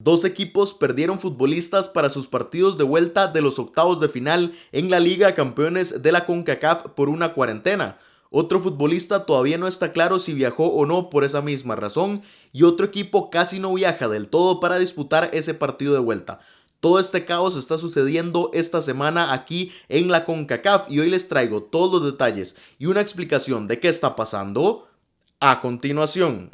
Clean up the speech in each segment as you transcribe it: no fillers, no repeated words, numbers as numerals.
Dos equipos perdieron futbolistas para sus partidos de vuelta de los octavos de final en la Liga de Campeones de la CONCACAF por una cuarentena. Otro futbolista todavía no está claro si viajó o no por esa misma razón, y otro equipo casi no viaja del todo para disputar ese partido de vuelta. Todo este caos está sucediendo esta semana aquí en la CONCACAF y hoy les traigo todos los detalles y una explicación de qué está pasando a continuación.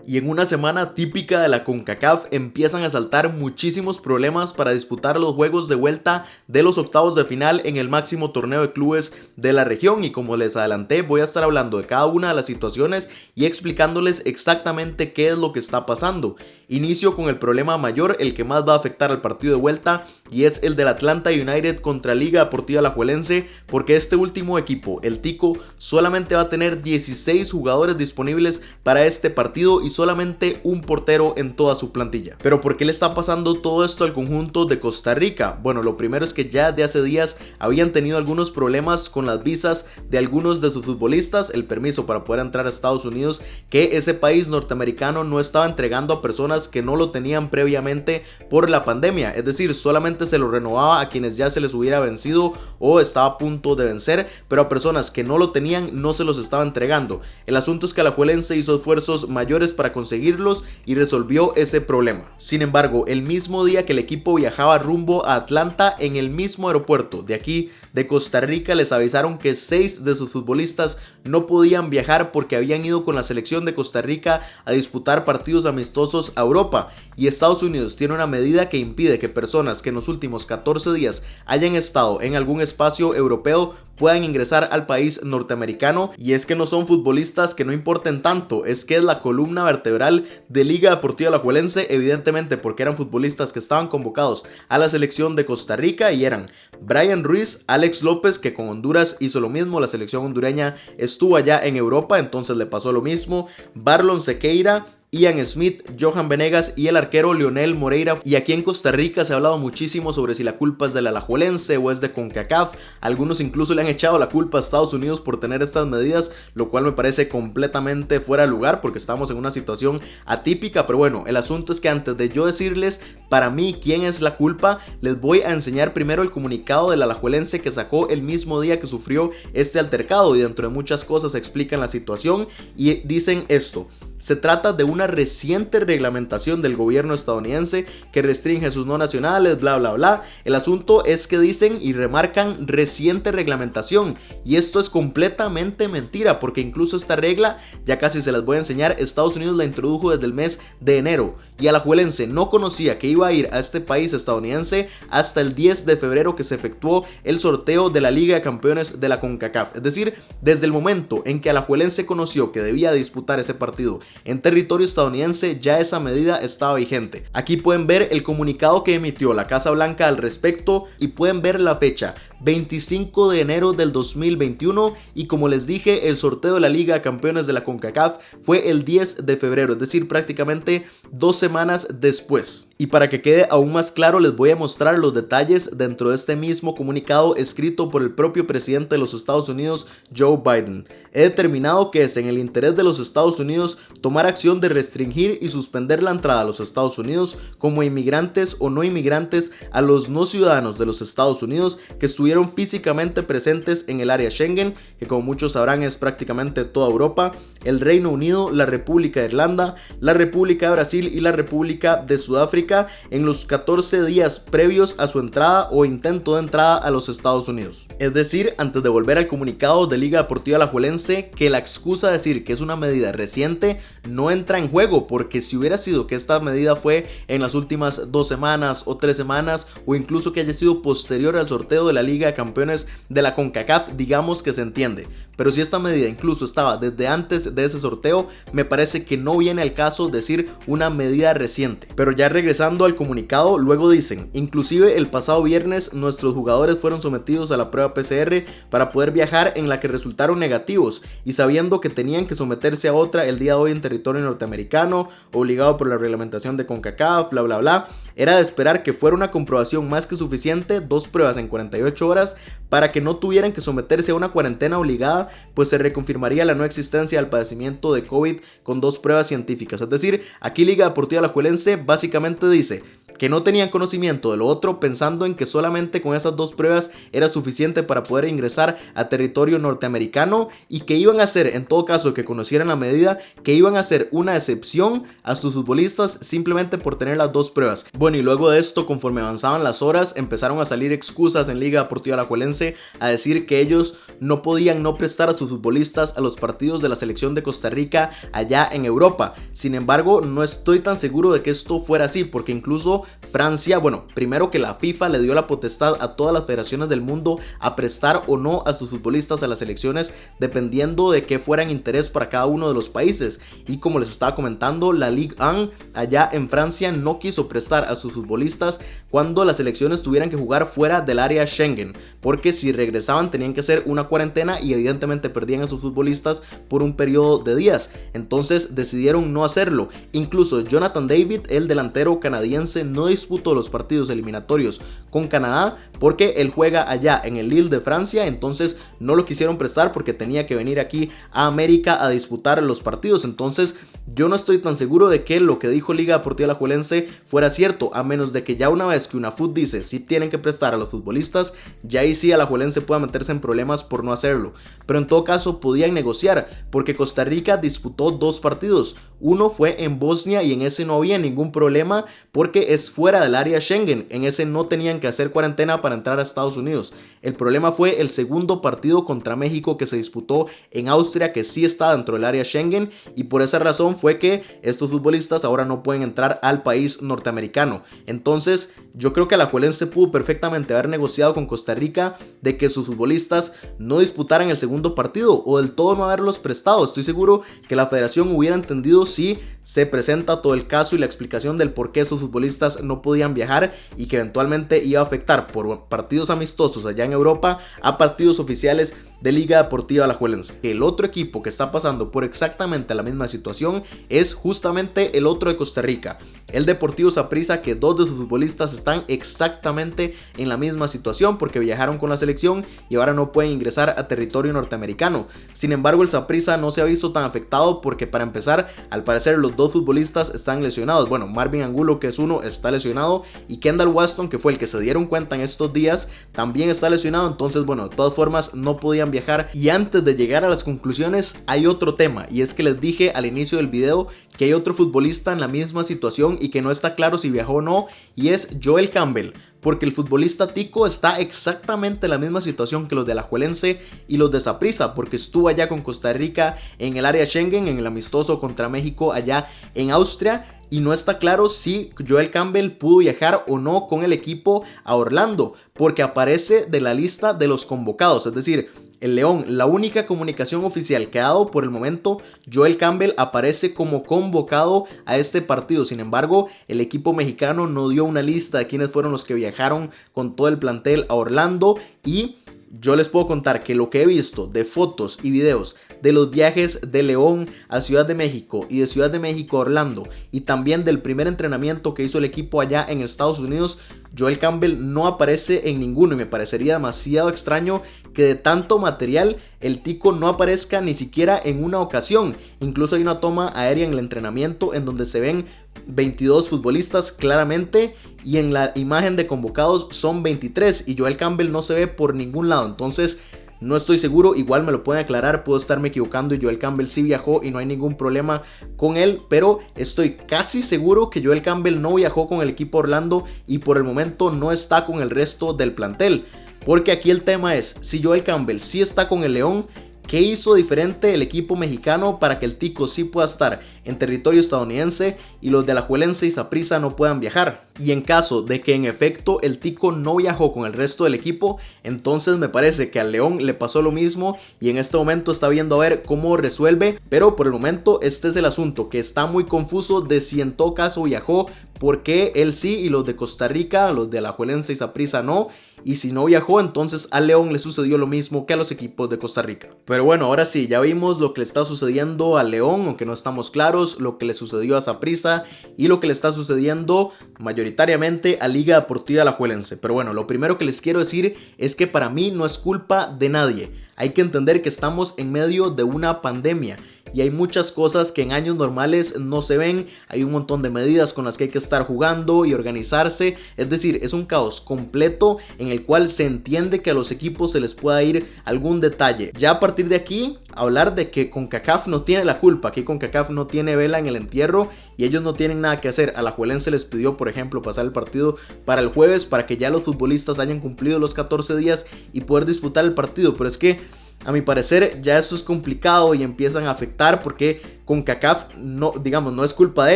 Y en una semana típica de la CONCACAF empiezan a saltar muchísimos problemas para disputar los juegos de vuelta de los octavos de final en el máximo torneo de clubes de la región, y como les adelanté voy a estar hablando de cada una de las situaciones y explicándoles exactamente qué es lo que está pasando. Inicio con el problema mayor, el que más va a afectar al partido de vuelta, y es el del Atlanta United contra Liga Deportiva Alajuelense, porque este último equipo, el Tico, solamente va a tener 16 jugadores disponibles para este partido y solamente un portero en toda su plantilla. Pero ¿por qué le está pasando todo esto al conjunto de Costa Rica? Bueno, lo primero es que ya de hace días habían tenido algunos problemas con las visas de algunos de sus futbolistas, el permiso para poder entrar a Estados Unidos, que ese país norteamericano no estaba entregando a personas que no lo tenían previamente por la pandemia, es decir, solamente se lo renovaba a quienes ya se les hubiera vencido o estaba a punto de vencer, pero a personas que no lo tenían no se los estaba entregando. El asunto es que Alajuelense hizo esfuerzos mayores para conseguirlos y resolvió ese problema. Sin embargo, el mismo día que el equipo viajaba rumbo a Atlanta, en el mismo aeropuerto de aquí de Costa Rica, les avisaron que 6 de sus futbolistas no podían viajar porque habían ido con la selección de Costa Rica a disputar partidos amistosos a Europa, y Estados Unidos tiene una medida que impide que personas que en los últimos 14 días hayan estado en algún espacio europeo puedan ingresar al país norteamericano. Y es que no son futbolistas que no importen tanto, es que es la columna vertebral de Liga Deportiva Alajuelense, evidentemente porque eran futbolistas que estaban convocados a la selección de Costa Rica, y eran Brian Ruiz, Alex López, que con Honduras hizo lo mismo, la selección hondureña estuvo allá en Europa, entonces le pasó lo mismo, Barlon Sequeira, Ian Smith, Johan Venegas y el arquero Leonel Moreira. Y aquí en Costa Rica se ha hablado muchísimo sobre si la culpa es del Alajuelense o es de CONCACAF. Algunos incluso le han echado la culpa a Estados Unidos por tener estas medidas, lo cual me parece completamente fuera de lugar porque estamos en una situación atípica. Pero bueno, el asunto es que antes de yo decirles para mí quién es la culpa, les voy a enseñar primero el comunicado del Alajuelense que sacó el mismo día que sufrió este altercado, y dentro de muchas cosas explican la situación y dicen esto: se trata de una reciente reglamentación del gobierno estadounidense que restringe sus no nacionales, bla bla bla. El asunto es que dicen y remarcan reciente reglamentación, y esto es completamente mentira, porque incluso esta regla, ya casi se las voy a enseñar, Estados Unidos la introdujo desde el mes de enero, y Alajuelense no conocía que iba a ir a este país estadounidense hasta el 10 de febrero que se efectuó el sorteo de la Liga de Campeones de la CONCACAF. Es decir, desde el momento en que Alajuelense conoció que debía disputar ese partido en territorio estadounidense, ya esa medida estaba vigente. Aquí pueden ver el comunicado que emitió la Casa Blanca al respecto y pueden ver la fecha: 25 de enero del 2021, y como les dije, el sorteo de la Liga de Campeones de la CONCACAF fue el 10 de febrero, es decir, prácticamente 2 semanas después. Y para que quede aún más claro, les voy a mostrar los detalles dentro de este mismo comunicado escrito por el propio presidente de los Estados Unidos, Joe Biden. He determinado que es en el interés de los Estados Unidos tomar acción de restringir y suspender la entrada a los Estados Unidos como inmigrantes o no inmigrantes a los no ciudadanos de los Estados Unidos que estuvieron físicamente presentes en el área Schengen, que como muchos sabrán es prácticamente toda Europa, el Reino Unido, la República de Irlanda, la República de Brasil y la República de Sudáfrica, en los 14 días previos a su entrada o intento de entrada a los Estados Unidos. Es decir, antes de volver al comunicado de Liga Deportiva Alajuelense, que la excusa de decir que es una medida reciente no entra en juego, porque si hubiera sido que esta medida fue en las últimas 2 semanas o 3 semanas, o incluso que haya sido posterior al sorteo de la Liga de Campeones de la CONCACAF, digamos que se entiende. Pero si esta medida incluso estaba desde antes de ese sorteo, me parece que no viene al caso decir una medida reciente. Pero ya regresando al comunicado, luego dicen: inclusive el pasado viernes nuestros jugadores fueron sometidos a la prueba PCR para poder viajar, en la que resultaron negativos, y sabiendo que tenían que someterse a otra el día de hoy en territorio norteamericano, obligado por la reglamentación de CONCACAF, bla bla bla, era de esperar que fuera una comprobación más que suficiente, 2 pruebas en 48 horas, para que no tuvieran que someterse a una cuarentena obligada Alajuelense, pues se reconfirmaría la no existencia del padecimiento de COVID con 2 pruebas científicas. Es decir, aquí Liga Deportiva Alajuelense básicamente dice que no tenían conocimiento de lo otro, pensando en que solamente con esas 2 pruebas era suficiente para poder ingresar a territorio norteamericano, y que iban a hacer, en todo caso que conocieran la medida, que iban a hacer una excepción a sus futbolistas simplemente por tener las 2 pruebas. Bueno, y luego de esto, conforme avanzaban las horas, empezaron a salir excusas en Liga Deportiva Alajuelense a decir que ellos no podían no prestar a sus futbolistas a los partidos de la selección de Costa Rica allá en Europa. Sin embargo, no estoy tan seguro de que esto fuera así, porque incluso Francia, bueno, primero que la FIFA le dio la potestad a todas las federaciones del mundo a prestar o no a sus futbolistas a las selecciones dependiendo de qué fuera en interés para cada uno de los países, y como les estaba comentando, la Ligue 1 allá en Francia no quiso prestar a sus futbolistas cuando las selecciones tuvieran que jugar fuera del área Schengen, porque si regresaban tenían que hacer una cuarentena y evidentemente perdían a sus futbolistas por un periodo de días. Entonces decidieron no hacerlo. Incluso Jonathan David, el delantero canadiense, no disputó los partidos eliminatorios con Canadá porque él juega allá en el Lille de Francia, entonces no lo quisieron prestar porque tenía que venir aquí a América a disputar los partidos. Entonces yo no estoy tan seguro de que lo que dijo Liga Deportiva Alajuelense fuera cierto, a menos de que ya una vez que UNAFUT dice si tienen que prestar a los futbolistas, ya ahí sí Alajuelense pueda meterse en problemas por no hacerlo. Pero en todo caso podían negociar, porque Costa Rica disputó 2 partidos. Uno fue en Bosnia y en ese no había ningún problema porque es fuera del área Schengen. En ese no tenían que hacer cuarentena para entrar a Estados Unidos. El problema fue el segundo partido contra México que se disputó en Austria, que sí está dentro del área Schengen, y por esa razón fue que estos futbolistas ahora no pueden entrar al país norteamericano. Entonces yo creo que Alajuelense pudo perfectamente haber negociado con Costa Rica de que sus futbolistas no disputaran el segundo partido o del todo no haberlos prestado. Estoy seguro que la federación hubiera entendido si se presenta todo el caso y la explicación del por qué sus futbolistas no podían viajar, y que eventualmente iba a afectar por partidos amistosos allá en Europa a partidos oficiales de Liga Deportiva Alajuelense. El otro equipo que está pasando por exactamente la misma situación es justamente el otro de Costa Rica, el Deportivo Saprissa, que 2 de sus futbolistas están exactamente en la misma situación porque viajaron con la selección y ahora no pueden ingresar a territorio norteamericano. Sin embargo, el Saprissa no se ha visto tan afectado porque, para empezar, al parecer los 2 futbolistas están lesionados. Bueno, Marvin Angulo, que es uno, está lesionado, y Kendall Waston, que fue el que se dieron cuenta en estos días, también está lesionado. Entonces, bueno, de todas formas no podían viajar. Y antes de llegar a las conclusiones, hay otro tema, y es que les dije al inicio del video que hay otro futbolista en la misma situación y que no está claro si viajó o no, y es Joel Campbell, porque el futbolista tico está exactamente en la misma situación que los de Alajuelense y los de Saprissa, porque estuvo allá con Costa Rica en el área Schengen, en el amistoso contra México allá en Austria, y no está claro si Joel Campbell pudo viajar o no con el equipo a Orlando, porque aparece de la lista de los convocados. Es decir, el León, la única comunicación oficial que ha dado por el momento, Joel Campbell aparece como convocado a este partido. Sin embargo, el equipo mexicano no dio una lista de quiénes fueron los que viajaron con todo el plantel a Orlando, y yo les puedo contar que lo que he visto de fotos y videos de los viajes de León a Ciudad de México y de Ciudad de México a Orlando, y también del primer entrenamiento que hizo el equipo allá en Estados Unidos, Joel Campbell no aparece en ninguno, y me parecería demasiado extraño que de tanto material el tico no aparezca ni siquiera en una ocasión. Incluso hay una toma aérea en el entrenamiento en donde se ven 22 futbolistas claramente, y en la imagen de convocados son 23, y Joel Campbell no se ve por ningún lado. Entonces no estoy seguro, igual me lo pueden aclarar, puedo estarme equivocando y Joel Campbell sí viajó y no hay ningún problema con él, pero estoy casi seguro que Joel Campbell no viajó con el equipo Orlando y por el momento no está con el resto del plantel. Porque aquí el tema es, si Joel Campbell sí está con el León, ¿qué hizo diferente el equipo mexicano para que el tico sí pueda estar en territorio estadounidense y los de Alajuelense y Saprissa no puedan viajar? Y en caso de que en efecto el tico no viajó con el resto del equipo, entonces me parece que al León le pasó lo mismo y en este momento está viendo a ver cómo resuelve. Pero por el momento este es el asunto, que está muy confuso de si en todo caso viajó, porque él sí y los de Costa Rica, los de Alajuelense y Saprissa no. Y si no viajó, entonces al León le sucedió lo mismo que a los equipos de Costa Rica. Pero bueno, ahora sí, ya vimos lo que le está sucediendo al León, aunque no estamos claros. claros lo que le sucedió a Saprissa y lo que le está sucediendo mayoritariamente a Liga Deportiva Alajuelense. Pero bueno, lo primero que les quiero decir es que para mí no es culpa de nadie. Hay que entender que estamos en medio de una pandemia y hay muchas cosas que en años normales no se ven. Hay un montón de medidas con las que hay que estar jugando y organizarse. Es decir, es un caos completo en el cual se entiende que a los equipos se les pueda ir algún detalle. Ya a partir de aquí, hablar de que CONCACAF no tiene la culpa, que CONCACAF no tiene vela en el entierro y ellos no tienen nada que hacer. Alajuelense les pidió, por ejemplo, pasar el partido para el jueves para que ya los futbolistas hayan cumplido los 14 días y poder disputar el partido. Pero es que a mi parecer ya eso es complicado y empiezan a afectar porque CONCACAF no, digamos, no es culpa de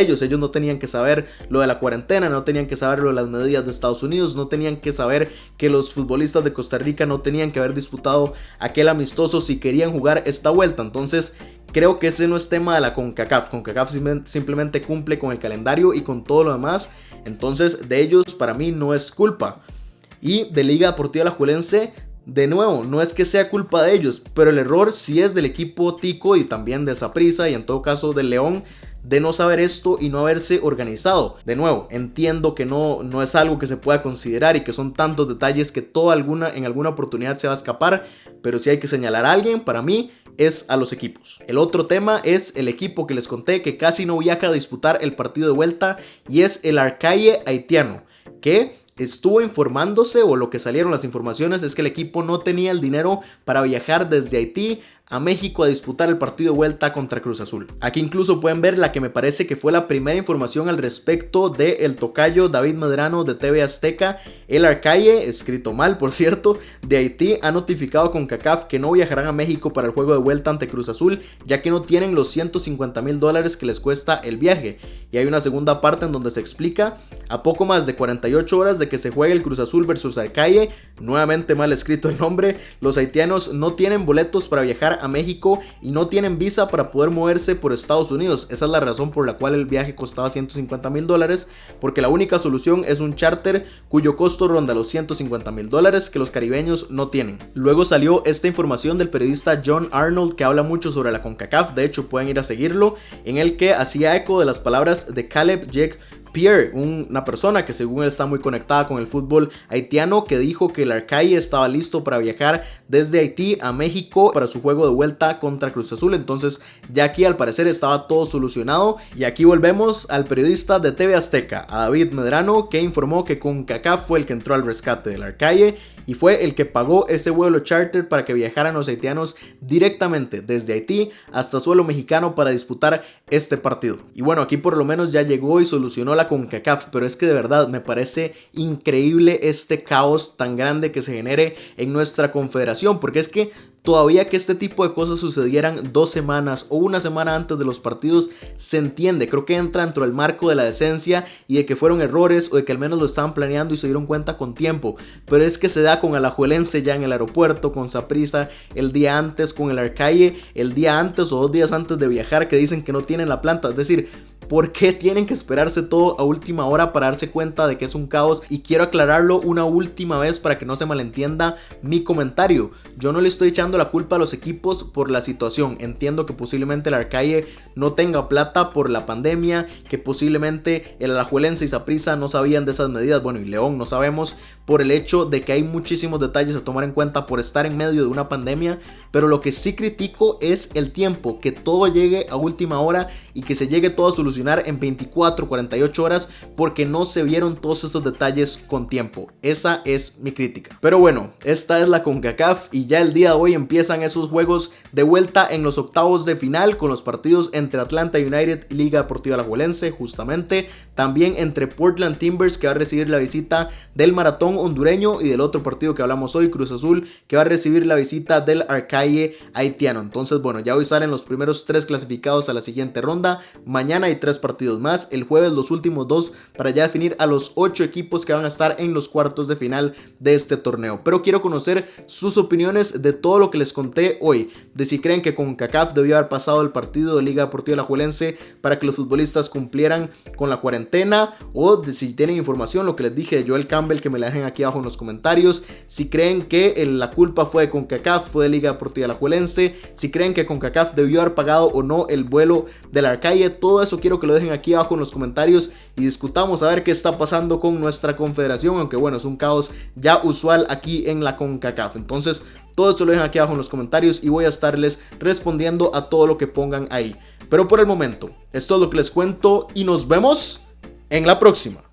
ellos. Ellos no tenían que saber lo de la cuarentena, no tenían que saber lo de las medidas de Estados Unidos, no tenían que saber que los futbolistas de Costa Rica no tenían que haber disputado aquel amistoso si querían jugar esta vuelta. Entonces creo que ese no es tema de la CONCACAF. CONCACAF simplemente cumple con el calendario y con todo lo demás. Entonces de ellos para mí no es culpa. Y de Liga Deportiva Alajuelense, de nuevo, no es que sea culpa de ellos, pero el error sí es del equipo tico y también de Saprissa y en todo caso del León, de no saber esto y no haberse organizado. De nuevo, entiendo que no es algo que se pueda considerar y que son tantos detalles que en alguna oportunidad se va a escapar, pero si hay que señalar a alguien, para mí es a los equipos. El otro tema es el equipo que les conté que casi no viaja a disputar el partido de vuelta y es el Arcaye haitiano, que estuvo informándose, o lo que salieron las informaciones es que el equipo no tenía el dinero para viajar desde Haití a México a disputar el partido de vuelta contra Cruz Azul. Aquí incluso pueden ver la que me parece que fue la primera información al respecto del tocayo David Medrano de TV Azteca. El Arcaye, escrito mal por cierto, de Haití ha notificado con CONCACAF que no viajarán a México para el juego de vuelta ante Cruz Azul, ya que no tienen los $150,000 que les cuesta el viaje. Y hay una segunda parte en donde se explica: a poco más de 48 horas de que se juegue el Cruz Azul versus Arcaye, nuevamente mal escrito el nombre, los haitianos no tienen boletos para viajar a México y no tienen visa para poder moverse por Estados Unidos. Esa es la razón por la cual el viaje costaba $150,000, porque la única solución es un charter cuyo costo ronda los $150,000 que los caribeños no tienen. Luego salió esta información del periodista John Arnold, que habla mucho sobre la CONCACAF, de hecho pueden ir a seguirlo, en el que hacía eco de las palabras de Caleb Jake Pierre, una persona que según él está muy conectada con el fútbol haitiano, que dijo que el Arcaye estaba listo para viajar desde Haití a México para su juego de vuelta contra Cruz Azul. Entonces ya aquí al parecer estaba todo solucionado. Y aquí volvemos al periodista de TV Azteca, a David Medrano, que informó que CONCACAF fue el que entró al rescate del Arcaye y fue el que pagó ese vuelo charter para que viajaran los haitianos directamente desde Haití hasta suelo mexicano para disputar este partido. Y bueno, aquí por lo menos ya llegó y solucionó la CONCACAF, pero es que de verdad me parece increíble este caos tan grande que se genere en nuestra confederación, porque es que todavía que este tipo de cosas sucedieran 2 semanas o una semana antes de los partidos se entiende. Creo que entra dentro del marco de la decencia y de que fueron errores o de que al menos lo estaban planeando y se dieron cuenta con tiempo. Pero es que se da con Alajuelense ya en el aeropuerto, con Saprissa el día antes, con el Arcaye el día antes o 2 días antes de viajar, que dicen que no tienen la planta. Es decir, ¿por qué tienen que esperarse todo a última hora para darse cuenta de que es un caos? Y quiero aclararlo una última vez para que no se malentienda mi comentario. Yo no le estoy echando la culpa a los equipos por la situación. Entiendo que posiblemente el Arcaye no tenga plata por la pandemia, que posiblemente el Alajuelense y Saprissa no sabían de esas medidas, bueno, y León no sabemos, por el hecho de que hay muchísimos detalles a tomar en cuenta por estar en medio de una pandemia. Pero lo que sí critico es el tiempo, que todo llegue a última hora y que se llegue todo a solucionar en 24, 48 horas, porque no se vieron todos estos detalles con tiempo. Esa es mi crítica. Pero bueno, esta es la CONCACAF y ya el día de hoy empiezan esos juegos de vuelta en los octavos de final, con los partidos entre Atlanta United y Liga Deportiva Alajuelense, justamente. También entre Portland Timbers, que va a recibir la visita del Maratón hondureño, y del otro partido que hablamos hoy, Cruz Azul, que va a recibir la visita del Arcaye haitiano. Entonces bueno, ya hoy salen los primeros 3 clasificados a la siguiente ronda. Mañana hay 3 partidos más. El jueves los últimos 2 para ya definir a los 8 equipos que van a estar en los cuartos de final de este torneo. Pero quiero conocer sus opiniones de todo lo que les conté hoy. De si creen que CONCACAF debió haber pasado el partido de Liga Deportiva Alajuelense para que los futbolistas cumplieran con la cuarentena. O de si tienen información, lo que les dije de Joel Campbell, que me la dejen aquí abajo en los comentarios. Si creen que la culpa fue de CONCACAF, fue de Liga Deportiva Alajuelense. Si creen que CONCACAF debió haber pagado o no el vuelo de la Arcalle. Todo eso quiero que lo dejen aquí abajo en los comentarios y discutamos a ver qué está pasando con nuestra confederación, aunque bueno, es un caos ya usual aquí en la CONCACAF. Entonces todo esto lo dejan aquí abajo en los comentarios y voy a estarles respondiendo a todo lo que pongan ahí. Pero por el momento, esto es lo que les cuento y nos vemos en la próxima.